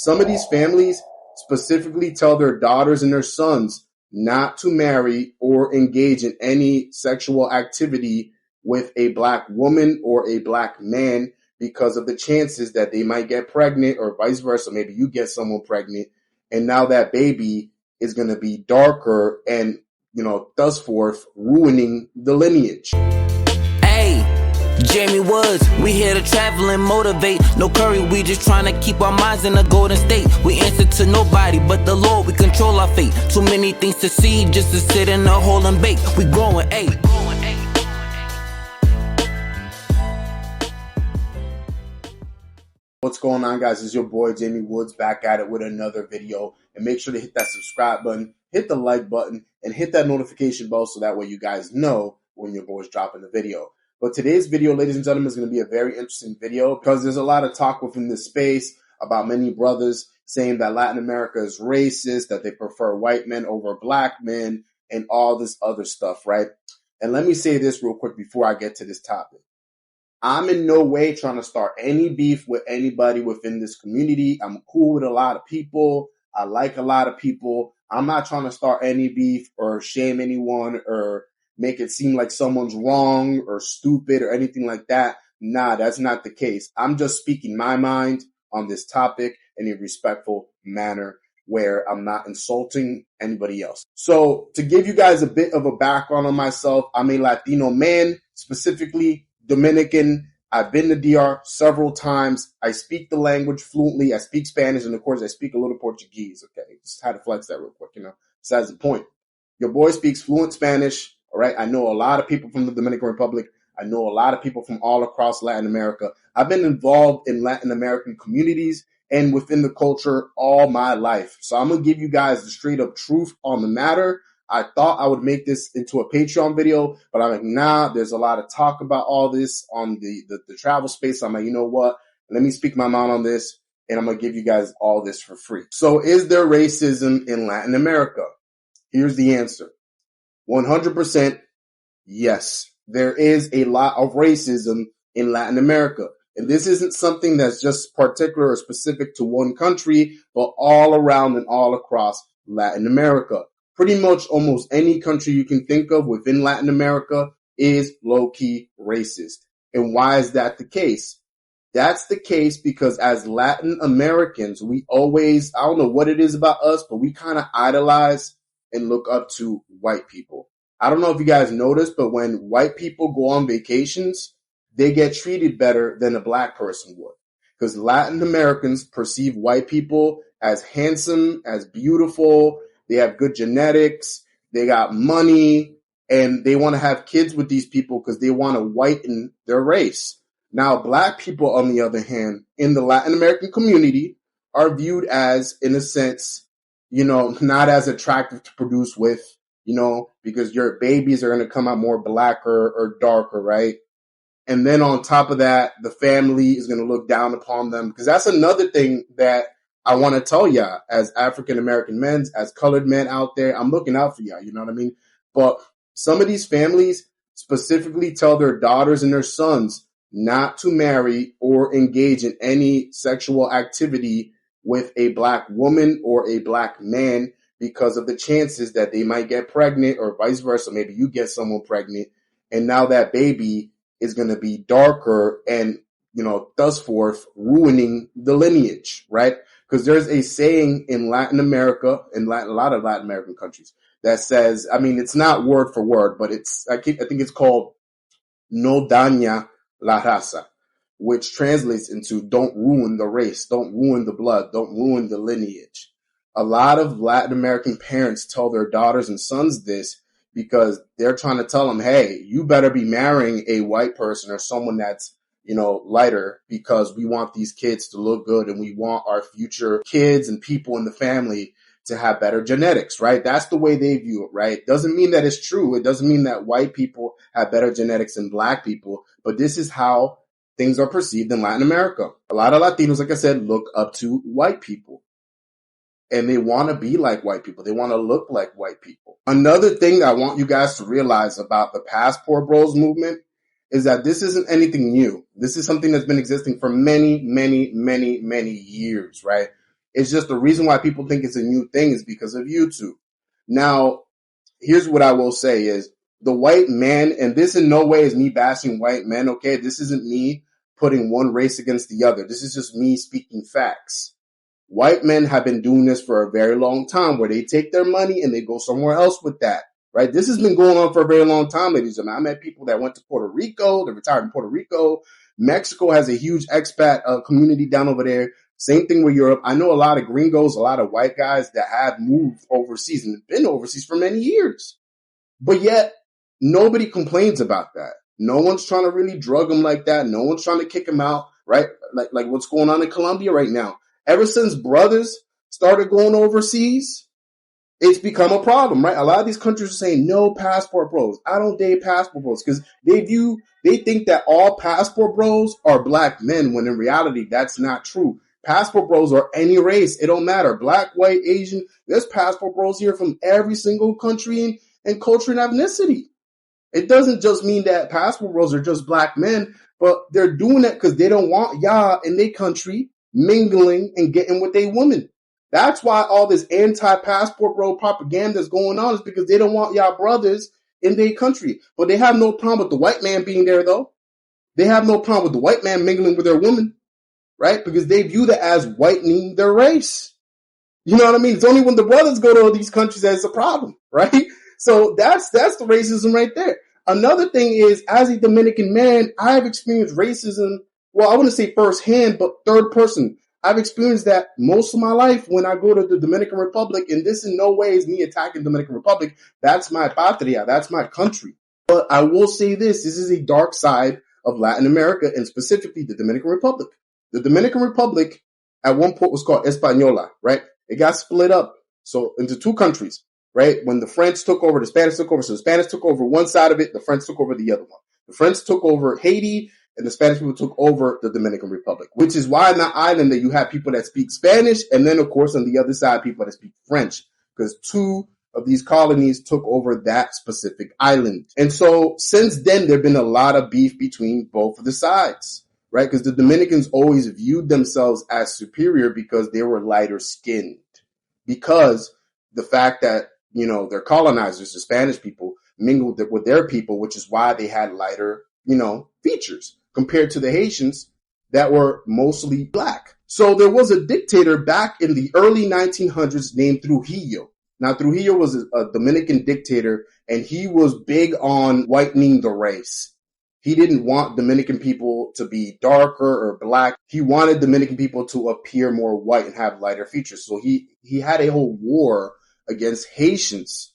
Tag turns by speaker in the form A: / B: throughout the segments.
A: some of these families specifically tell their daughters and their sons not to marry or engage in any sexual activity with a black woman or a black man because of the chances that they might get pregnant, or vice versa. Maybe you get someone pregnant and now that baby is going to be darker and, thus forth, ruining the lineage.
B: Hey, Jamie Woods, we here to travel and motivate. No curry, we just trying to keep our minds in a golden state. We answer to nobody but the Lord, we control our fate. Too many things to see just to sit in a hole and bake. We growing, ayy.
A: What's going on, guys? It's your boy Jamie Woods back at it with another video. And make sure to hit that subscribe button, hit the like button, and hit that notification bell so that way you guys know when your boy's dropping the video. But today's video, ladies and gentlemen, is going to be a very interesting video because there's a lot of talk within this space about many brothers saying that Latin America is racist, that they prefer white men over black men, and all this other stuff, right? And let me say this real quick before I get to this topic. I'm in no way trying to start any beef with anybody within this community. I'm cool with a lot of people. I like a lot of people. I'm not trying to start any beef or shame anyone or make it seem like someone's wrong or stupid or anything like that. Nah, that's not the case. I'm just speaking my mind on this topic in a respectful manner where I'm not insulting anybody else. So to give you guys a bit of a background on myself, I'm a Latino man, specifically Dominican. I've been to DR several times. I speak the language fluently. I speak Spanish, and of course, I speak a little Portuguese. Okay, just had to flex that real quick, Besides the point. Your boy speaks fluent Spanish, all right? I know a lot of people from the Dominican Republic. I know a lot of people from all across Latin America. I've been involved in Latin American communities and within the culture all my life. So I'm going to give you guys the straight up truth on the matter. I thought I would make this into a Patreon video, but I'm like, nah, there's a lot of talk about all this on the travel space. I'm like, you know what? Let me speak my mind on this, and I'm going to give you guys all this for free. So is there racism in Latin America? Here's the answer. 100% yes. There is a lot of racism in Latin America. And this isn't something that's just particular or specific to one country, but all around and all across Latin America. Pretty much almost any country you can think of within Latin America is low-key racist. And why is that the case? That's the case because as Latin Americans, we always, I don't know what it is about us, but we kind of idolize and look up to white people. I don't know if you guys noticed, but when white people go on vacations, they get treated better than a black person would. Because Latin Americans perceive white people as handsome, as beautiful. They have good genetics, they got money, and they want to have kids with these people because they want to whiten their race. Now, black people, on the other hand, in the Latin American community are viewed as, in a sense, not as attractive to produce with, because your babies are going to come out more blacker or darker, right? And then on top of that, the family is going to look down upon them because that's another thing that I want to tell y'all as African-American men, as colored men out there, I'm looking out for y'all, you know what I mean? But some of these families specifically tell their daughters and their sons not to marry or engage in any sexual activity with a black woman or a black man because of the chances that they might get pregnant, or vice versa. Maybe you get someone pregnant and now that baby is going to be darker and, thus forth, ruining the lineage, right? Because there's a saying in Latin America, a lot of Latin American countries, that says, it's not word for word, but I think it's called "No daña la raza," which translates into "don't ruin the race, don't ruin the blood, don't ruin the lineage." A lot of Latin American parents tell their daughters and sons this because they're trying to tell them, hey, you better be marrying a white person or someone that's lighter because we want these kids to look good and we want our future kids and people in the family to have better genetics, right? That's the way they view it, right? Doesn't mean that it's true. It doesn't mean that white people have better genetics than black people, but this is how things are perceived in Latin America. A lot of Latinos, like I said, look up to white people and they want to be like white people. They want to look like white people. Another thing that I want you guys to realize about the Passport Bros movement is that this isn't anything new. This is something that's been existing for many, many, many, many years, right? It's just the reason why people think it's a new thing is because of YouTube. Now, here's what I will say is the white man, and this in no way is me bashing white men, okay? This isn't me putting one race against the other. This is just me speaking facts. White men have been doing this for a very long time where they take their money and they go somewhere else with that, right? This has been going on for a very long time, ladies and gentlemen. I met people that went to Puerto Rico, they retired in Puerto Rico. Mexico has a huge expat community down over there. Same thing with Europe. I know a lot of gringos, a lot of white guys that have moved overseas and been overseas for many years. But yet, nobody complains about that. No one's trying to really drug them like that. No one's trying to kick them out, right? Like what's going on in Colombia right now. Ever since brothers started going overseas, it's become a problem, right? A lot of these countries are saying no passport bros. I don't date passport bros because they think that all passport bros are black men when in reality, that's not true. Passport bros are any race. It don't matter. Black, white, Asian. There's passport bros here from every single country and culture and ethnicity. It doesn't just mean that passport bros are just black men, but they're doing it because they don't want y'all in their country mingling and getting with a woman. That's why all this anti-passport bro propaganda is going on is because they don't want y'all brothers in their country. But they have no problem with the white man being there, though. They have no problem with the white man mingling with their woman, right? Because they view that as whitening their race. You know what I mean? It's only when the brothers go to all these countries that it's a problem, right? So that's the racism right there. Another thing is, as a Dominican man, I have experienced racism. Well, I wouldn't say firsthand, but third person. I've experienced that most of my life when I go to the Dominican Republic, and this in no way is me attacking Dominican Republic. That's my patria. That's my country. But I will say this is a dark side of Latin America, and specifically the Dominican Republic. The Dominican Republic at one point was called Española, right? It got split up into two countries, right? When the French took over, the Spanish took over. So the Spanish took over one side of it, the French took over the other one. The French took over Haiti, and the Spanish people took over the Dominican Republic, which is why on that island that you have people that speak Spanish, and then, of course, on the other side, people that speak French, because two of these colonies took over that specific island. And so since then, there have been a lot of beef between both of the sides, right? Because the Dominicans always viewed themselves as superior because they were lighter skinned, because the fact that, their colonizers, the Spanish people, mingled with their people, which is why they had lighter, features compared to the Haitians that were mostly black. So there was a dictator back in the early 1900s named Trujillo. Now, Trujillo was a Dominican dictator, and he was big on whitening the race. He didn't want Dominican people to be darker or black. He wanted Dominican people to appear more white and have lighter features. So he had a whole war against Haitians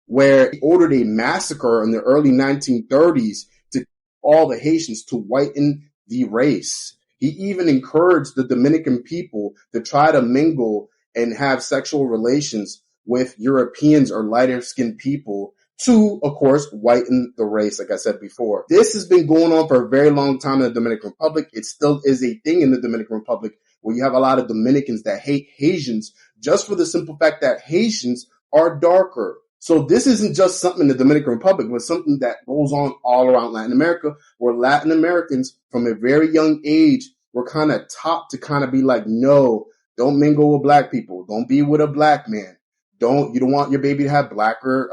A: where he ordered a massacre in the early 1930s to all the Haitians to whiten the race. He even encouraged the Dominican people to try to mingle and have sexual relations with Europeans or lighter skinned people to, of course, whiten the race, like I said before. This has been going on for a very long time in the Dominican Republic. It still is a thing in the Dominican Republic where you have a lot of Dominicans that hate Haitians just for the simple fact that Haitians are darker. So this isn't just something in the Dominican Republic, but something that goes on all around Latin America, where Latin Americans from a very young age were kind of taught to kind of be like, no, don't mingle with black people. Don't be with a black man. You don't want your baby to have blacker,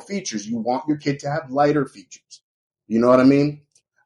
A: features. You want your kid to have lighter features. You know what I mean?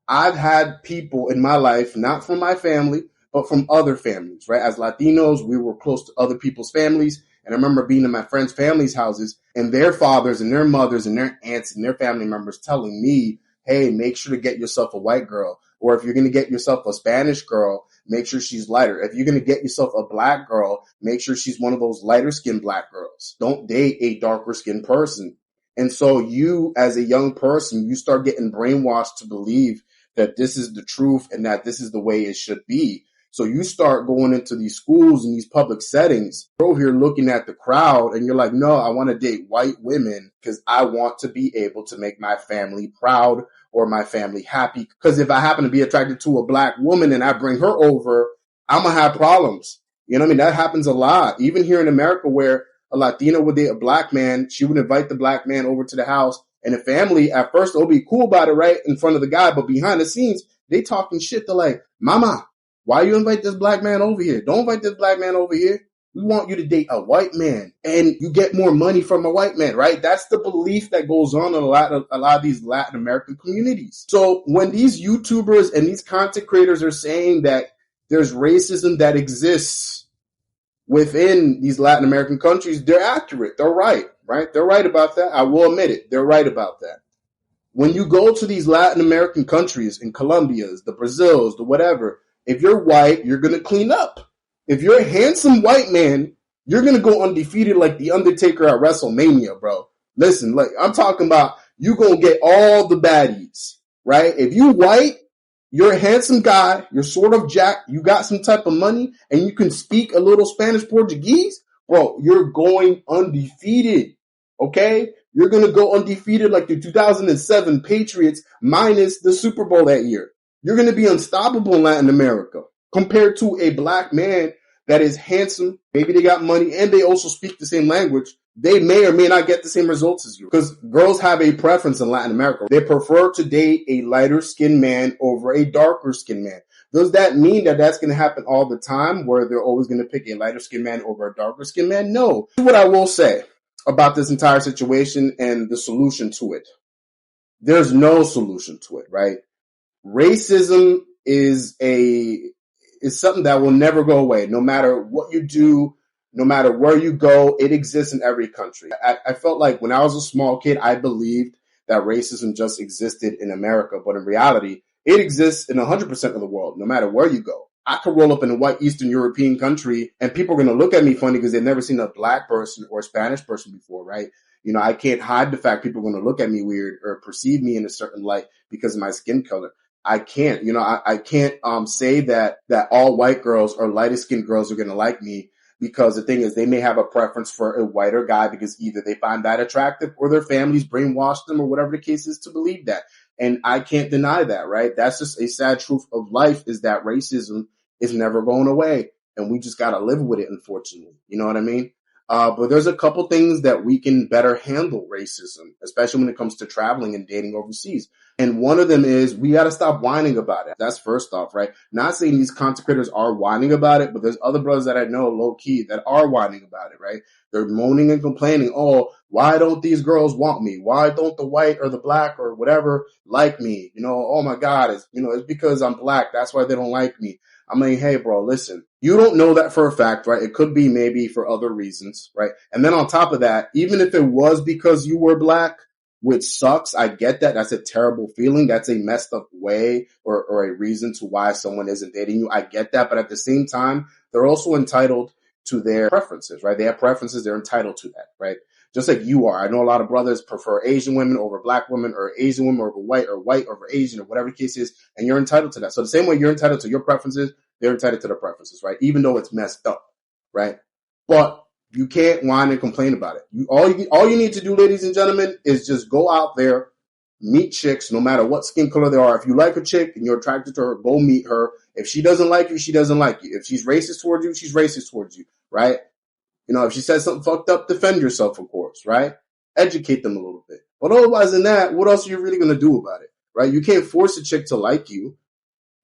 A: I've had people in my life, not from my family, but from other families, right? As Latinos, we were close to other people's families. And I remember being in my friends' families' houses and their fathers and their mothers and their aunts and their family members telling me, hey, make sure to get yourself a white girl. Or if you're going to get yourself a Spanish girl, make sure she's lighter. If you're going to get yourself a black girl, make sure she's one of those lighter skinned black girls. Don't date a darker skinned person. And so you, as a young person, you start getting brainwashed to believe that this is the truth and that this is the way it should be. So you start going into these schools and these public settings. You're over here looking at the crowd and you're like, no, I want to date white women because I want to be able to make my family proud or my family happy. Because if I happen to be attracted to a black woman and I bring her over, I'm going to have problems. You know what I mean? That happens a lot. Even here in America where a Latina would date a black man, she would invite the black man over to the house. And the family, at first, they'll be cool about it right in front of the guy. But behind the scenes, they talking shit. They're like, mama, why you invite this black man over here? Don't invite this black man over here. We want you to date a white man and you get more money from a white man, right? That's the belief that goes on in a lot of these Latin American communities. So when these YouTubers and these content creators are saying that there's racism that exists within these Latin American countries, they're accurate. They're right? They're right about that. I will admit it. They're right about that. When you go to these Latin American countries, in Colombia's, the Brazils, the whatever, if you're white, you're going to clean up. If you're a handsome white man, you're going to go undefeated like The Undertaker at WrestleMania, bro. Listen, like I'm talking about, you going to get all the baddies, right? If you white, you're a handsome guy, you're sort of jacked, you got some type of money, and you can speak a little Spanish Portuguese, bro, you're going undefeated, okay? You're going to go undefeated like the 2007 Patriots minus the Super Bowl that year. You're going to be unstoppable in Latin America compared to a black man that is handsome. Maybe they got money and they also speak the same language. They may or may not get the same results as you, because girls have a preference in Latin America. They prefer to date a lighter skinned man over a darker skinned man. Does that mean that that's going to happen all the time, where they're always going to pick a lighter skinned man over a darker skinned man? No. Here's what I will say about this entire situation and the solution to it. There's no solution to it, right? Racism is something that will never go away. No matter what you do, no matter where you go, it exists in every country. I felt like when I was a small kid, I believed that racism just existed in America, but in reality, it exists in 100% of the world, no matter where you go. I could roll up in a white Eastern European country and people are going to look at me funny because they've never seen a black person or a Spanish person before, right? You know, I can't hide the fact people are going to look at me weird or perceive me in a certain light because of my skin color. I can't, I can't say that all white girls or lighter skinned girls are going to like me, because the thing is, they may have a preference for a whiter guy because either they find that attractive or their families brainwashed them or whatever the case is to believe that. And I can't deny that, right? That's just a sad truth of life, is that racism is never going away. And we just got to live with it, unfortunately. You know what I mean? But there's a couple things that we can better handle racism, especially when it comes to traveling and dating overseas. And one of them is we got to stop whining about it. That's first off, right? Not saying these content creators are whining about it, but there's other brothers that I know low key that are whining about it, right? They're moaning and complaining. Oh, why don't these girls want me? Why don't the white or the black or whatever like me? Oh my God, it's because I'm black. That's why they don't like me. I'm like, hey, bro, listen, you don't know that for a fact, right? It could be maybe for other reasons, right? And then on top of that, even if it was because you were black, which sucks, I get that. That's a terrible feeling. That's a messed up way or a reason to why someone isn't dating you. I get that. But at the same time, they're also entitled to their preferences, right? They have preferences. They're entitled to that, right? Just like you are. I know a lot of brothers prefer Asian women over black women, or Asian women over white over Asian, or whatever the case is. And you're entitled to that. So the same way you're entitled to your preferences, they're entitled to their preferences, right? Even though it's messed up, right? But you can't whine and complain about it. All you need to do, ladies and gentlemen, is just go out there, meet chicks, no matter what skin color they are. If you like a chick and you're attracted to her, go meet her. If she doesn't like you, she doesn't like you. If she's racist towards you, she's racist towards you, right? If she says something fucked up, defend yourself, of course, right? Educate them a little bit. But otherwise than that, what else are you really going to do about it, right? You can't force a chick to like you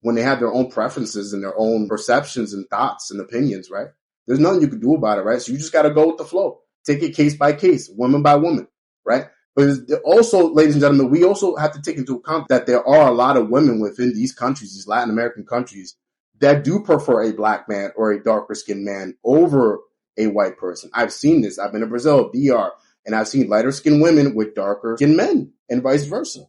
A: when they have their own preferences and their own perceptions and thoughts and opinions, right? There's nothing you can do about it, right? So you just got to go with the flow. Take it case by case, woman by woman, right? But also, ladies and gentlemen, we also have to take into account that there are a lot of women within these countries, these Latin American countries, that do prefer a black man or a darker skinned man over a white person. I've seen this. I've been to Brazil, DR, and I've seen lighter skinned women with darker skinned men and vice versa,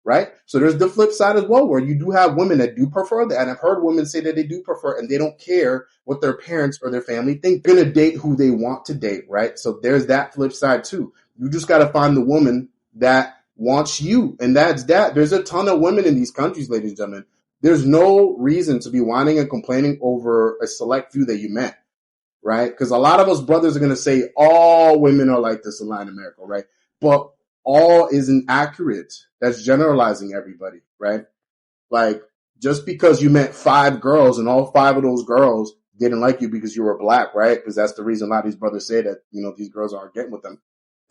A: right? So there's the flip side as well, where you do have women that do prefer that. And I've heard women say that they do prefer, and they don't care what their parents or their family think. They're going to date who they want to date, right? So there's that flip side too. You just got to find the woman that wants you. And that's that. There's a ton of women in these countries, ladies and gentlemen. There's no reason to be whining and complaining over a select few that you met, right? Because a lot of us brothers are going to say all women are like this in Latin America, right? But all isn't accurate. That's generalizing everybody, right? Like, just because you met 5 girls and all 5 of those girls didn't like you because you were black, right? Because that's the reason a lot of these brothers say that, these girls aren't getting with them.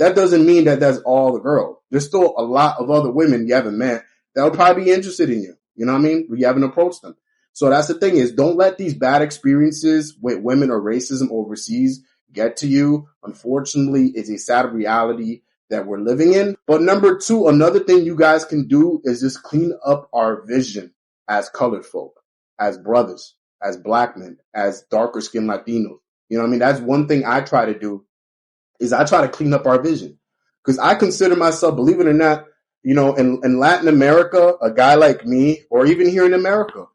A: That doesn't mean that that's all the girls. There's still a lot of other women you haven't met that would probably be interested in you. You know what I mean? You haven't approached them. So that's the thing is, don't let these bad experiences with women or racism overseas get to you. Unfortunately, it's a sad reality that we're living in. But number two, another thing you guys can do is just clean up our vision as colored folk, as brothers, as black men, as darker skinned Latinos. You know what I mean? That's one thing I try to do, is I try to clean up our vision. Because I consider myself, believe it or not, you know, in Latin America, a guy like me, or even here in America,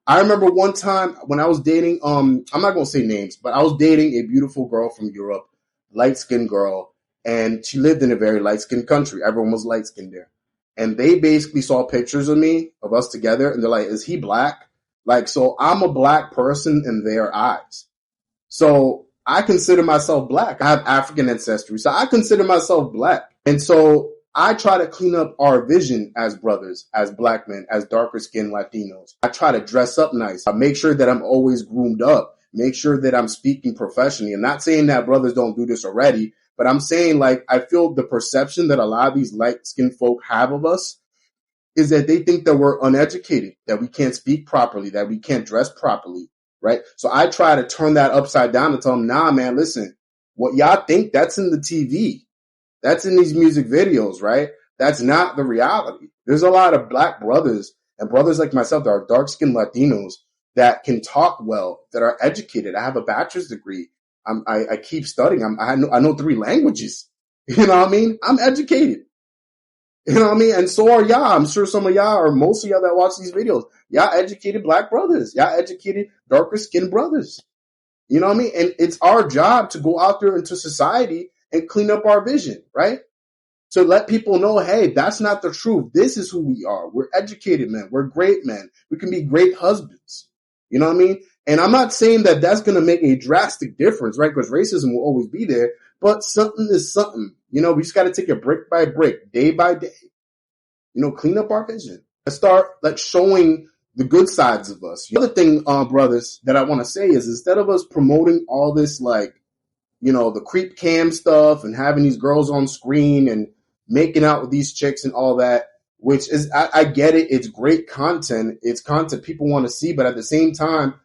A: I remember one time when I was dating, I'm not going to say names, but I was dating a beautiful girl from Europe, light-skinned girl, and she lived in a very light-skinned country. Everyone was light-skinned there. And they basically saw pictures of me, of us together, and they're like, is he black? Like, so I'm a black person in their eyes. So I consider myself black. I have African ancestry, so I consider myself black. And so I try to clean up our vision as brothers, as black men, as darker skinned Latinos. I try to dress up nice. I make sure that I'm always groomed up. Make sure that I'm speaking professionally. I'm not saying that brothers don't do this already, but I'm saying, like, I feel the perception that a lot of these light skinned folk have of us is that they think that we're uneducated, that we can't speak properly, that we can't dress properly, right? So I try to turn that upside down and tell them, nah, man, listen, what y'all think, that's in the TV. That's in these music videos, right? That's not the reality. There's a lot of black brothers and brothers like myself that are dark-skinned Latinos that can talk well, that are educated. I have a bachelor's degree. I keep studying. I know 3 languages. You know what I mean? I'm educated. You know what I mean? And so are y'all. I'm sure some of y'all, or most of y'all that watch these videos, y'all educated black brothers. Y'all educated darker skinned brothers. You know what I mean? And it's our job to go out there into society and clean up our vision, right? To let people know, hey, that's not the truth. This is who we are. We're educated men. We're great men. We can be great husbands. You know what I mean? And I'm not saying that that's going to make a drastic difference, right? Because racism will always be there, but something is something. You know, we just got to take it brick by brick, day by day. You know, clean up our vision. Let's start like showing the good sides of us. The other thing, brothers, that I want to say is, instead of us promoting all this, like, you know, the creep cam stuff and having these girls on screen and making out with these chicks and all that, which is, I get it. It's great content. It's content people want to see. But at the same time,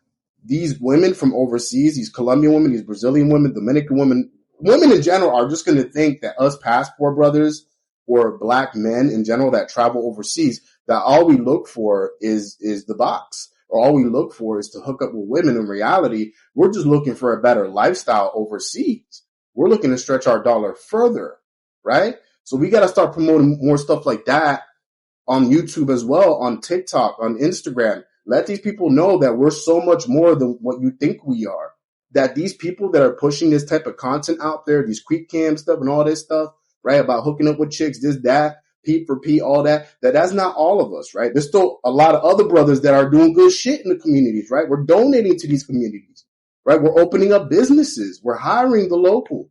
A: these women from overseas, these Colombian women, these Brazilian women, Dominican women in general are just going to think that us passport brothers or black men in general that travel overseas, that all we look for is the box, or all we look for is to hook up with women. In reality, we're just looking for a better lifestyle overseas. We're looking to stretch our dollar further, right? So we got to start promoting more stuff like that on YouTube as well, on TikTok, on Instagram. Let these people know that we're so much more than what you think we are. That these people that are pushing this type of content out there, these creep cam stuff and all this stuff, right, about hooking up with chicks, this, that, P for P, all that, that's not all of us, right? There's still a lot of other brothers that are doing good shit in the communities, right? We're donating to these communities, right? We're opening up businesses. We're hiring the local,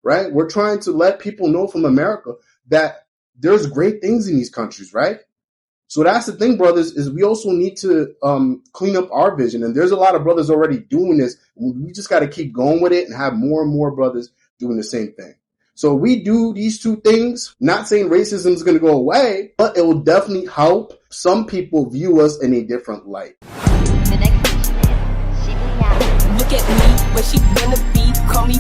A: right? We're trying to let people know from America that there's great things in these countries, right? So that's the thing, brothers, is we also need to clean up our vision. And there's a lot of brothers already doing this. We just got to keep going with it and have more and more brothers doing the same thing. So we do these 2 things, not saying racism is going to go away, but it will definitely help some people view us in a different light.
C: The next station is Shibuya. Look at me, where she wanna be, call me